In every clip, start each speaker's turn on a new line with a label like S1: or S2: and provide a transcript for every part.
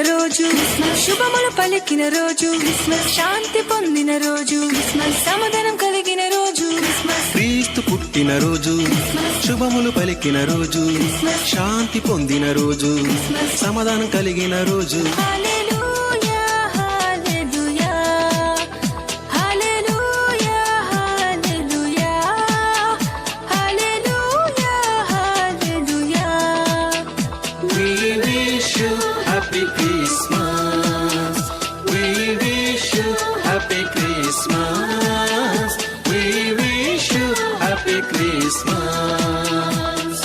S1: రోజు, శుభములు పలికిన రోజు, శాంతి పొందిన రోజు, సమాధానం కలిగిన రోజు,
S2: క్రీస్తు పుట్టిన రోజు, శుభములు పలికిన రోజు, శాంతి పొందిన రోజు, సమాధానం కలిగిన రోజు.
S3: Happy Christmas, we wish you Happy Christmas, we wish you Happy Christmas.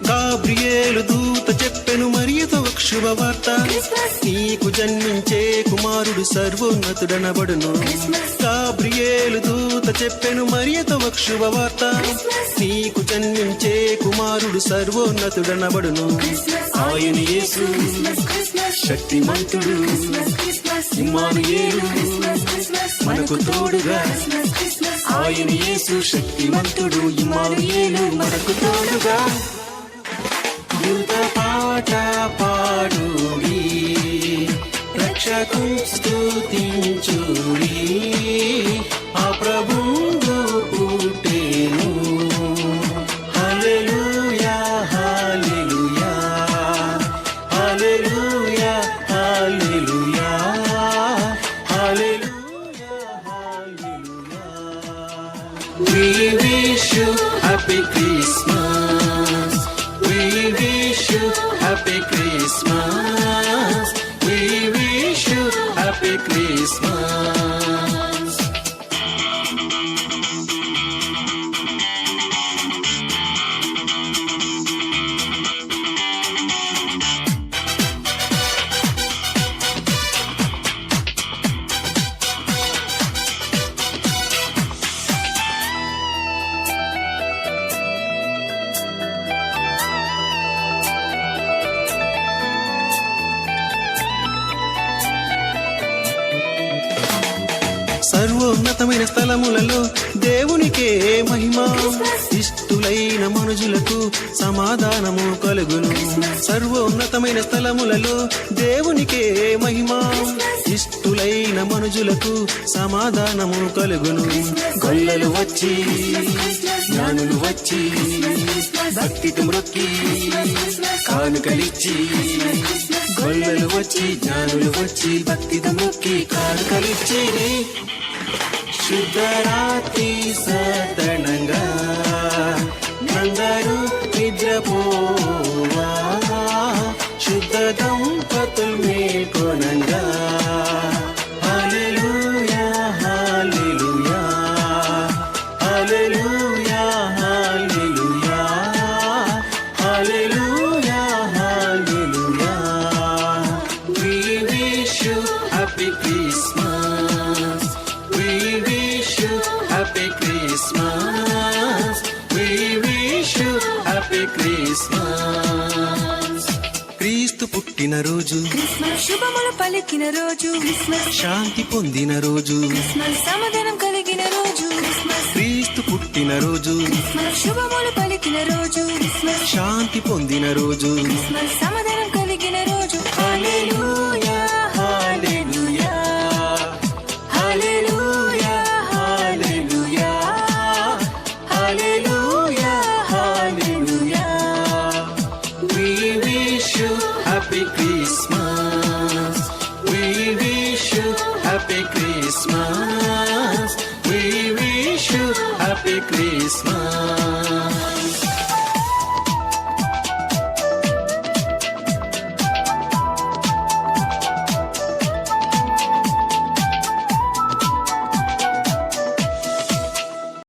S2: Gabriel దూత చెప్పెను మరియతో ఒక శుభవార్త, నీకు జన్మించే కుమారుడు సర్వోన్నతుడనబడును. గాబ్రియేలు దూత చెప్పెను మరియతో ఒక శుభవార్త, నీకు జన్మించే కుమారుడు సర్వోన్నతుడనబడును. ఆయన యేసు శక్తిమంతుడు, ఇమ్మానుయేలు మనకు తోడుగా. ఆయన యేసు శక్తిమంతుడు, ఇమ్మానుయేలు మనకు తోడుగా. యుద్ధ పాట పాడుడి, రక్షకు స్తుతించుడి, ఆ ప్రభువు పుట్టెను. హల్లెలూయా హల్లెలూయా హల్లెలూయా హల్లెలూయా హల్లెలూయా హల్లెలూయా. We wish you Happy Christmas, we wish you Happy Christmas, we wish you Happy Christmas. సర్వోన్నతమైన స్థలములలో దేవునికే మహిమ, ఇష్టులైన మనుజులకు సమాధానము కలుగును. సర్వోన్నతమైన స్థలములలో దేవునికే మహిమ, ఇష్టులైన మనుజులకు సమాధానము కలుగును. గొల్లలు వచ్చి జ్ఞానులు వచ్చి భక్తితో మ్రొక్కి కానుకలిచ్చి, గొల్లలు వచ్చి జ్ఞానులు వచ్చి భక్తితో మొక్కి కానుకలిచ్చి, శుద్ధరాత్రి సతనంగా అందరూ నిద్రపోవా, శుద్ధ దంపతులు మేల్కొనంగా. హల్లెలూయా హల్లెలూయా హల్లెలూయా హల్లెలూయా హల్లెలూయా హల్లెలూయా. We wish you Happy Christmas, we wish you Happy Christmas, we wish you Happy Christmas. క్రీస్తు పుట్టిన రోజు,
S1: శుభములు పలికిన రోజు,
S2: శాంతి పొందిన రోజు,
S1: సమాధానం కలిగిన రోజు,
S2: క్రీస్తు పుట్టిన రోజు,
S1: శుభములు పలికిన రోజు,
S2: శాంతి పొందిన రోజు,
S1: సమాధానం కలిగిన రోజు. హల్లెలూయా హల్లెలూయా హల్లెలూయా హల్లెలూయా హల్లెలూయా హల్లెలూయా.
S3: We wish you Happy Christmas, we wish you Happy Christmas, we wish you Happy Christmas.